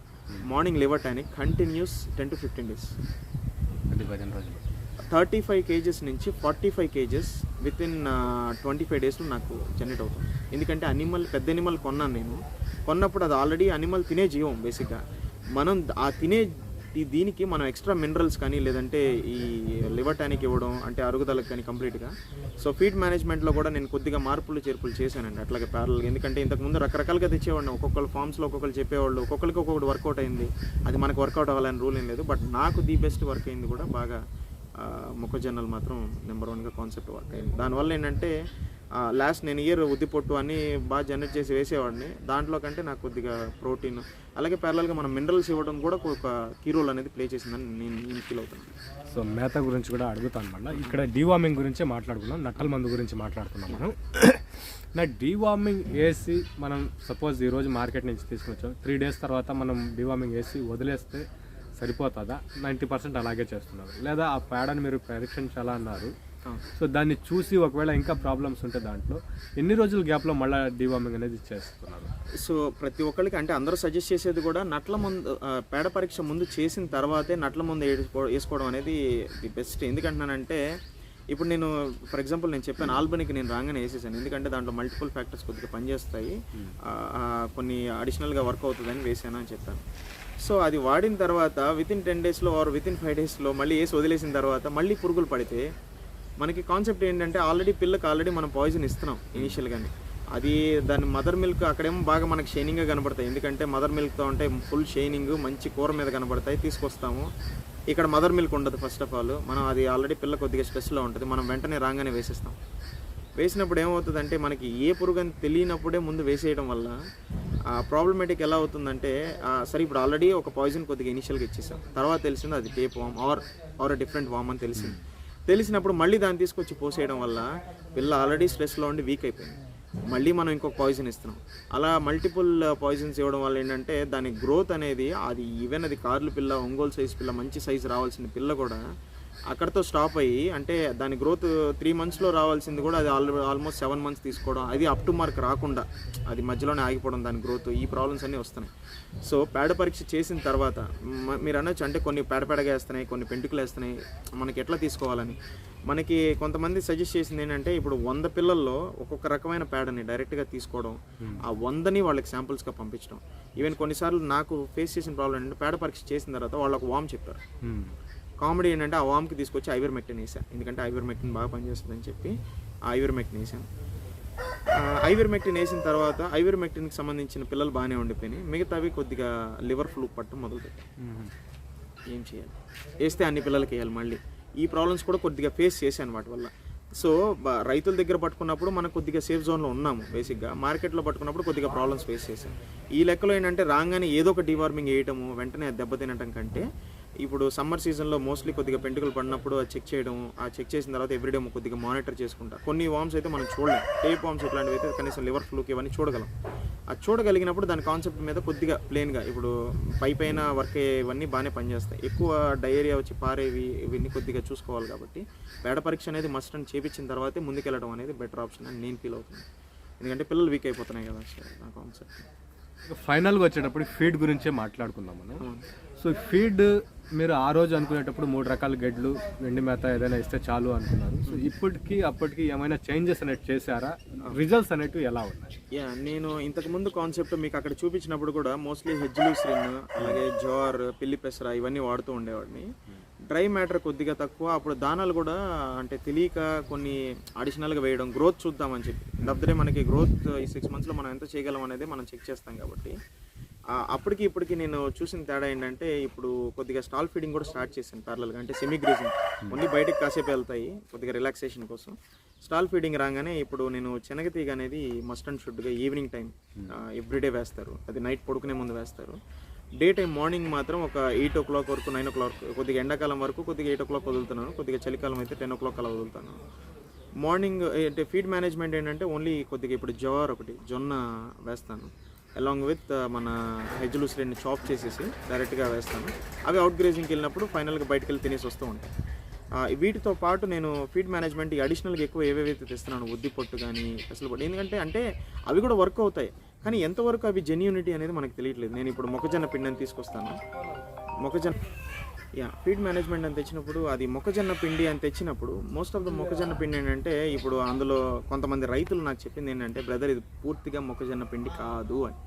morning liver tonic continuous 10 to 15 days, 15 రోజులు 35 kgs నుంచి 45 kgs వితిన్ 25 daysలో నాకు జనరేట్ అవుతుంది. ఎందుకంటే పెద్ద అనిమల్ కొన్నాను నేను. కొన్నప్పుడు అది ఆల్రెడీ అనిమల్ తినే జీవం బేసిక్గా. మనం ఆ తినే దీనికి మనం ఎక్స్ట్రా మినరల్స్ కానీ లేదంటే ఈ లివర్ టానిక్ ఇవ్వడం అంటే అరుగుదలకు కానీ కంప్లీట్గా. సో ఫీడ్ మేనేజ్మెంట్లో కూడా నేను కొద్దిగా మార్పులు చేర్పులు చేశానండి అట్లాగే ప్యారల్గా. ఎందుకంటే ఇంతకుముందు రకరకాలుగా తెచ్చేవాడిని. ఒక్కొక్కరు ఫామ్స్లో ఒక్కొక్కరు చెప్పేవాళ్ళు, ఒక్కొక్కరికి ఒక్కొక్కటి వర్కౌట్ అయింది. అది మనకు వర్కౌట్ అవ్వాలని రూల్ ఏం లేదు. బట్ నాకు ది బెస్ట్ వర్క్ అయింది కూడా బాగా మొక్కజొన్నలు మాత్రం నెంబర్ 1గా కాన్సెప్ట్ వర్క్ అయింది. దానివల్ల ఏంటంటే లాస్ట్ నేను ఇయర్ ఉద్దిపొట్టు అన్నీ బాగా జనరేట్ చేసి వేసేవాడిని. దాంట్లో కంటే నాకు కొద్దిగా ప్రోటీన్ అలాగే ప్యారలల్గా మనం మినరల్స్ ఇవ్వడం కూడా ఒక కీ రోల్ అనేది ప్లే చేసిందని నేను ఫీల్ అవుతాను. సో మేత గురించి కూడా అడుగుతాను మళ్ళీ. ఇక్కడ డీవార్మింగ్ గురించి మాట్లాడుకున్నాం, నట్టల మందు గురించి మాట్లాడుకున్నాం మనం. నా డీవార్మింగ్ వేసి మనం సపోజ్ ఈరోజు మార్కెట్ నుంచి తీసుకొచ్చాం, 3 days తర్వాత మనం డీవార్మింగ్ వేసి వదిలేస్తే సరిపోతుందా? 90% అలాగే చేస్తున్నారు. లేదా ఆ పేడని మీరు పరీక్షించాలా అన్నారు. సో దాన్ని చూసి ఒకవేళ ఇంకా ప్రాబ్లమ్స్ ఉంటే దాంట్లో ఎన్ని రోజుల గ్యాప్లో మళ్ళీ డీవార్మింగ్ అనేది చేస్తున్నారు? సో ప్రతి ఒక్కరికి అంటే అందరూ సజెస్ట్ చేసేది కూడా నట్ల మందు పేడ పరీక్ష ముందు చేసిన తర్వాతే నట్ల మందు వేసుకోవడం అనేది ది బెస్ట్. ఎందుకంటున్నానంటే ఇప్పుడు నేను ఫర్ ఎగ్జాంపుల్ నేను చెప్పాను ఆల్బనీకి నేను రాగానే వేసేసాను. ఎందుకంటే దాంట్లో మల్టిపుల్ ఫ్యాక్టర్స్ కొద్దిగా పనిచేస్తాయి, కొన్ని అడిషనల్గా వర్క్ అవుతుందని వేసాను అని చెప్పాను. సో అది వాడిన తర్వాత వితిన్ 10 daysలో ఆర్ వితిన్ 5 daysలో మళ్ళీ వేసి వదిలేసిన తర్వాత మళ్ళీ పురుగులు పడితే మనకి కాన్సెప్ట్ ఏంటంటే పిల్లకి ఆల్రెడీ మనం పాయిజన్ ఇస్తున్నాం ఇనీషియల్గానే. అది దాని మదర్ మిల్క్ అక్కడేమో బాగా మనకి షైనింగ్గా కనబడతాయి. ఎందుకంటే మదర్ మిల్క్తో అంటే ఫుల్ షైనింగ్ మంచి కూర మీద కనబడతాయి, తీసుకొస్తాము. ఇక్కడ మదర్ మిల్క్ ఉండదు ఫస్ట్ ఆఫ్ ఆల్. మనం అది ఆల్రెడీ పిల్ల కొద్దిగా స్ట్రెస్లో ఉంటుంది, మనం వెంటనే రాగానే వేసేస్తాం. వేసినప్పుడు ఏమవుతుందంటే మనకి ఏ పురుగు అని తెలియనప్పుడే ముందు వేసేయడం వల్ల ప్రాబ్లమేటిక్ ఎలా అవుతుందంటే సరే ఇప్పుడు ఆల్రెడీ ఒక పాయిజన్ కొద్దిగా ఇనిషియల్గా ఇచ్చేసాం, తర్వాత తెలిసింది అది టేప్ వామ్ ఆర్ డిఫరెంట్ వామ్ అని తెలిసినప్పుడు మళ్ళీ దాన్ని తీసుకొచ్చి పోసేయడం వల్ల పిల్ల ఆల్రెడీ స్ట్రెస్లో ఉండి వీక్ అయిపోయింది. మళ్ళీ మనం ఇంకొక పాయిజన్ ఇస్తున్నాం. అలా మల్టిపుల్ పాయిజన్స్ ఇవ్వడం వల్ల ఏంటంటే దాని గ్రోత్ అనేది అది ఈవెన్ అది కార్లు పిల్ల, ఒంగోలు సైజు పిల్ల, మంచి సైజు రావాల్సిన పిల్ల కూడా అక్కడితో స్టాప్ అయ్యి అంటే దాని గ్రోత్ 3 monthsలో రావాల్సింది కూడా అది ఆల్మోస్ట్ 7 months తీసుకోవడం, అది అప్ టు మార్క్ రాకుండా అది మధ్యలోనే ఆగిపోవడం దాని గ్రోత్, ఈ ప్రాబ్లమ్స్ అన్నీ వస్తున్నాయి. సో పేడ పరీక్ష చేసిన తర్వాత మీరు అనొచ్చు అంటే కొన్ని పేడగా వేస్తున్నాయి, కొన్ని పెంటుకలు వేస్తున్నాయి, మనకి ఎట్లా తీసుకోవాలని. మనకి కొంతమంది సజెస్ట్ చేసింది ఏంటంటే ఇప్పుడు 100 పిల్లల్లో ఒక్కొక్క రకమైన పేడని డైరెక్ట్గా తీసుకోవడం, ఆ 100ని వాళ్ళకి శాంపుల్స్గా పంపించడం. ఈవెన్ కొన్నిసార్లు నాకు ఫేస్ చేసిన ప్రాబ్లం ఏంటంటే పేడ పరీక్ష చేసిన తర్వాత వాళ్ళకు వామ్ చెప్పారు. కామెడీ ఏంటంటే ఆ వామ్కి తీసుకొచ్చి ఐవర్మెక్టిన్ వేసాను. ఎందుకంటే ఐవర్మెక్టిన్ బాగా పనిచేస్తుందని చెప్పి ఆ ఐవర్మెక్టిన్ వేసాను. ఐవర్మెక్టిన్ వేసిన తర్వాత ఐవర్మెక్టిన్కి సంబంధించిన పిల్లలు బాగానే ఉండిపోయినాయి, మిగతావి కొద్దిగా లివర్ ఫ్లూ పట్టడం మొదలుపెట్టాయి. ఏం చేయాలి, వేస్తే అన్ని పిల్లలకి వేయాలి. మళ్ళీ ఈ ప్రాబ్లమ్స్ కూడా కొద్దిగా ఫేస్ చేశాను వాటి వల్ల. సో రైతుల దగ్గర పట్టుకున్నప్పుడు మనం కొద్దిగా సేఫ్ జోన్లో ఉన్నాము. బేసిక్గా మార్కెట్లో పట్టుకున్నప్పుడు కొద్దిగా ప్రాబ్లమ్స్ ఫేస్ చేశాం. ఈ లెక్కలో ఏంటంటే రాగానే ఏదో ఒక డీవార్మింగ్ వేయటము, వెంటనే దెబ్బతినటం కంటే ఇప్పుడు సమ్మర్ సీజన్లో మోస్ట్లీ కొద్దిగా పెంటుకలు పడినప్పుడు అది చెక్ చేయడం, ఆ చెక్ చేసిన తర్వాత ఎవ్రీడే కొద్దిగా మానిటర్ చేసుకుంటా. కొన్ని వామ్స్ అయితే మనం చూడలేం, టేప్ వామ్స్ ఇట్లాంటివి అయితే కనీసం లివర్ ఫ్లూకి ఇవన్నీ చూడగలం. అది చూడగలిగినప్పుడు దాని కాన్సెప్ట్ మీద కొద్దిగా ప్లెయిన్గా ఇప్పుడు పైన వర్క్ ఇవన్నీ బాగానే పనిచేస్తాయి. ఎక్కువ డయేరియా వచ్చి పారేవి ఇవన్నీ కొద్దిగా చూసుకోవాలి. కాబట్టి పేడ పరీక్ష అనేది మస్ట్ అని చేపించిన తర్వాతే ముందుకెళ్ళడం అనేది బెటర్ ఆప్షన్ అని నేను ఫీల్ అవుతుంది. ఎందుకంటే పిల్లలు వీక్ అయిపోతున్నాయి కదా నా కాన్సెప్ట్. ఫైనల్గా వచ్చేటప్పుడు ఫీడ్ గురించే మాట్లాడుకుందాం మనం. సో ఫీడ్ మీరు ఆ రోజు అనుకునేటప్పుడు 3 రకాల గడ్లు, వెండి మేత ఏదైనా ఇస్తే చాలు అనుకున్నారు. సో ఇప్పటికి అప్పటికి ఏమైనా చేంజెస్ అనేవి చేశారా? రిజల్ట్స్ అనేవి ఎలా ఉన్నాయి? నేను ఇంతకుముందు కాన్సెప్ట్ మీకు అక్కడ చూపించినప్పుడు కూడా మోస్ట్లీ హెజ్లూసిన్ అలాగే జోర్, పిల్లి పెసర ఇవన్నీ వాడుతూ ఉండేవాడిని. డ్రై మ్యాటర్ కొద్దిగా తక్కువ. అప్పుడు దానాలు కూడా అంటే తెలియక కొన్ని అడిషనల్గా వేయడం, గ్రోత్ చూద్దామని చెప్పి. డబ్బుదే మనకి గ్రోత్ ఈ 6 monthsలో మనం ఎంత చేయగలం అనేది మనం చెక్ చేస్తాం. కాబట్టి అప్పటికి ఇప్పటికి నేను చూసిన తేడా ఏంటంటే ఇప్పుడు కొద్దిగా స్టాల్ ఫీడింగ్ కూడా స్టార్ట్ చేశాను ప్యారలల్గా. అంటే సెమీ గ్రేజింగ్, ఓన్లీ బయటకు కాసేపు వెళ్తాయి కొద్దిగా రిలాక్సేషన్ కోసం. స్టాల్ ఫీడింగ్ రాగానే ఇప్పుడు నేను శనగతీగ అనేది మస్ట్ అండ్ షుడ్గా ఈవినింగ్ టైం ఎవ్రీడే వేస్తారు. అది నైట్ పడుకునే ముందు వేస్తారు. డే టైం మార్నింగ్ మాత్రం ఒక 8 o'clock వరకు, 9 o'clock, కొద్దిగా ఎండాకాలం వరకు కొద్దిగా 8 o'clock వదులుతున్నాను, కొద్దిగా చలికాలం అయితే 10 o'clock అలా వదులుతాను. మార్నింగ్ అంటే ఫీడ్ మేనేజ్మెంట్ ఏంటంటే ఓన్లీ కొద్దిగా ఇప్పుడు జొన్న వేస్తాను, అలాంగ్ విత్ మన హెజ్లూసిన్ చాప్ చేసేసి డైరెక్ట్గా వేస్తాను. అవి అవుట్ గ్రేజింగ్కి వెళ్ళినప్పుడు ఫైనల్గా బయటకు వెళ్ళి తినేసి వస్తూ ఉంటాయి. వీటితో పాటు నేను ఫీడ్ మేనేజ్మెంట్ అడిషనల్గా ఎక్కువ ఏవేవైతే తెస్తున్నాను, ఉద్ది పొట్టు కానీ అసలు పొట్టు, ఎందుకంటే అవి కూడా వర్క్ అవుతాయి. కానీ ఎంతవరకు అవి జెన్యూనిటీ అనేది మనకు తెలియట్లేదు. నేను ఇప్పుడు మొక్కజొన్న పిండిని తీసుకొస్తాను. ఫీడ్ మేనేజ్మెంట్ అని తెచ్చినప్పుడు అది మొక్కజొన్న పిండి అని తెచ్చినప్పుడు మోస్ట్ ఆఫ్ ద మొక్కజొన్న పిండి ఏంటంటే ఇప్పుడు అందులో కొంతమంది రైతులు నాకు చెప్పింది ఏంటంటే బ్రదర్ ఇది పూర్తిగా మొక్కజొన్న పిండి కాదు అని.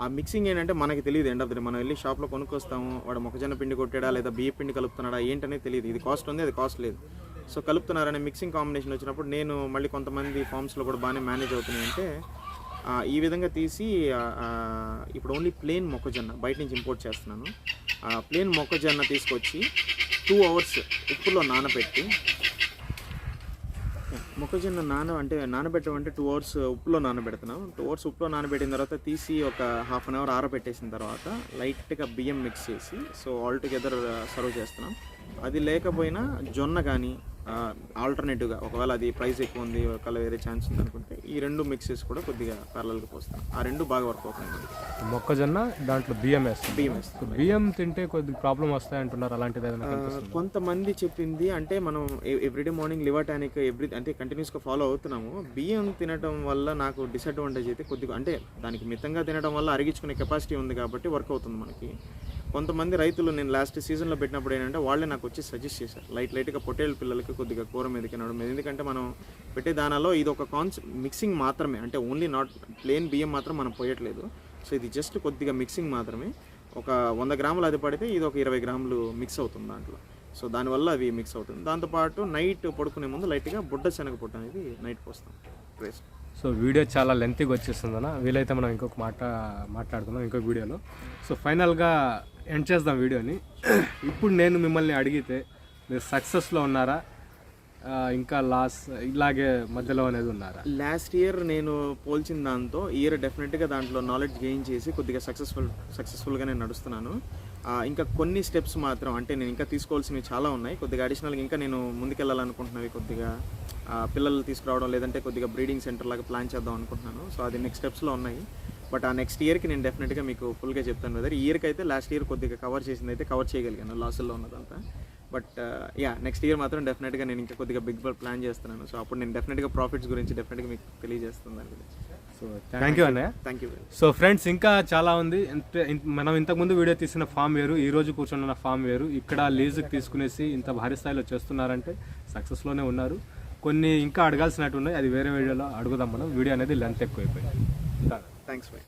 ఆ మిక్సింగ్ ఏంటంటే మనకి తెలియదు. ఎండ్ ఆఫ్ ది డే మనం వెళ్ళి షాప్లో కొనుక్కొస్తాము, వాడు మొక్కజొన్న పిండి కొట్టాడా లేదా బియ్య పిండి కలుపుతున్నాడా ఏంటనేది తెలియదు. ఇది కాస్ట్ ఉంది, అది కాస్ట్ లేదు. సో కలుపుతున్నారనే మిక్సింగ్ కాంబినేషన్ వచ్చినప్పుడు నేను మళ్ళీ కొంతమంది ఫార్మ్స్లో కూడా బాగానే మేనేజ్ అవుతున్నాయి అంటే ఈ విధంగా తీసి ఇప్పుడు ఓన్లీ ప్లెయిన్ మొక్కజొన్న బయట నుంచి ఇంపోర్ట్ చేస్తున్నాను. ప్లెయిన్ మొక్కజొన్న తీసుకొచ్చి 2 hours ఉప్పులో నానబెట్టి, మొక్కజొన్న నానబెట్టడం అంటే 2 hours ఉప్పులో నానబెడుతున్నాం. 2 hours ఉప్పులో నానబెట్టిన తర్వాత తీసి ఒక 1/2 hour ఆరబెట్టేసిన తర్వాత లైట్గా బియ్యం మిక్స్ చేసి సో ఆల్ టుగెదర్ సర్వ్ చేస్తున్నాం. అది లేకపోయినా జొన్న కానీ ఆల్టర్నేటివ్గా ఒకవేళ అది ప్రైస్ ఎక్కువ ఉంది, ఒకవేళ వేరే ఛాన్స్ ఉంది అనుకుంటే ఈ 2 మిక్సెస్ కూడా కొద్దిగా ప్యారలల్గా పోస్తాం. ఆ 2 బాగా వర్క్ అవుతుంది. మొక్కజొన్న దాంట్లో బియ్యం బియ్యం తింటే కొద్దిగా ప్రాబ్లం వస్తాయి అంటున్నారు, అలాంటిది ఏదైనా కొంతమంది చెప్పింది అంటే మనం ఎవ్రీడే మార్నింగ్ లివర్ టానిక్ అంటే కంటిన్యూస్గా ఫాలో అవుతున్నాము. బియ్యం తినడం వల్ల నాకు డిసడ్వాంటేజ్ అయితే కొద్దిగా అంటే దానికి మితంగా తినడం వల్ల అరిగించుకునే కెపాసిటీ ఉంది కాబట్టి వర్క్ అవుతుంది మనకి. కొంతమంది రైతులు నేను లాస్ట్ సీజన్లో పెట్టినప్పుడు ఏంటంటే వాళ్ళే నాకు వచ్చి సజెస్ట్ చేశారు లైట్గా పొట్టేళ్ళ పిల్లలకి కొద్దిగా కూర మీదకి నడడం. ఎందుకంటే మనం పెట్టే దానాలో ఇది ఒక మిక్సింగ్ మాత్రమే, అంటే ఓన్లీ నాట్ ప్లెయిన్ బియ్యం మాత్రం మనం పోయట్లేదు. సో ఇది జస్ట్ కొద్దిగా మిక్సింగ్ మాత్రమే. ఒక 100 గ్రాములు అది పడితే ఇది ఒక 20 గ్రాములు మిక్స్ అవుతుంది దాంట్లో. సో దానివల్ల అవి మిక్స్ అవుతుంది. దాంతోపాటు నైట్ పడుకునే ముందు లైట్గా బుడ్డ శనగ పొట్టు అనేది నైట్ పోస్తాం పేస్ట్. సో వీడియో చాలా లెంతీగా వచ్చేస్తుందన్న, వీలైతే మనం ఇంకొక మాట్లాడుకుందాం ఇంకొక వీడియోలో. సో ఫైనల్గా ఎండ్ చేద్దాం వీడియోని. ఇప్పుడు నేను మిమ్మల్ని అడిగితే మీరు సక్సెస్లో ఉన్నారా, ఇంకా లాస్ ఇలాగే మధ్యలో అనేది ఉన్నారా? లాస్ట్ ఇయర్ నేను పోల్చిన దాంతో ఇయర్ డెఫినెట్గా దాంట్లో నాలెడ్జ్ గెయిన్ చేసి కొద్దిగా సక్సెస్ఫుల్గా నేను నడుస్తున్నాను. ఇంకా కొన్ని స్టెప్స్ మాత్రం అంటే నేను ఇంకా తీసుకోవాల్సినవి చాలా ఉన్నాయి. కొద్దిగా అడిషనల్గా ఇంకా నేను ముందుకెళ్ళాలనుకుంటున్నవి కొద్దిగా పిల్లలు తీసుకురావడం లేదంటే కొద్దిగా బ్రీడింగ్ సెంటర్ లాగా ప్లాన్ చేద్దాం అనుకుంటున్నాను. సో అది నెక్స్ట్ స్టెప్స్లో ఉన్నాయి. బట్ ఆ నెక్స్ట్ ఇయర్కి నేను డెఫినెట్గా మీకు ఫుల్గా చెప్తాను బ్రదర్. ఈ ఇయర్కి అయితే లాస్ట్ ఇయర్ కొద్దిగా కవర్ చేసింది అయితే కవర్ చేయగలిగాను లాస్లో ఉన్నదంతా. బట్ నెక్స్ట్ ఇయర్ మాత్రం డెఫినెట్గా నేను ఇంకా కొద్దిగా బిగ్ ప్లాన్ చేస్తున్నాను. సో అప్పుడు నేను డెఫినెట్గా ప్రాఫిట్స్ గురించి డెఫినెట్గా మీకు తెలియజేస్తాను దాని గురించి. సో థ్యాంక్ యూ అన్నయ్య. Thank you. సో ఫ్రెండ్స్ ఇంకా చాలా ఉంది. మనం ఇంతకుముందు వీడియో తీసిన ఫామ్ వేరు, ఈ రోజు కూర్చున్న ఫామ్ వేరు. ఇక్కడ లీజుకి తీసుకునేసి ఇంత భారీ స్థాయిలో చేస్తున్నారంటే సక్సెస్లోనే ఉన్నారు. కొన్ని ఇంకా అడగాల్సినట్టు ఉన్నాయి, అది వేరే వీడియోలో అడుగుదాం మనం. వీడియో అనేది లెంత్ ఎక్కువైపోయింది. Thanks bye.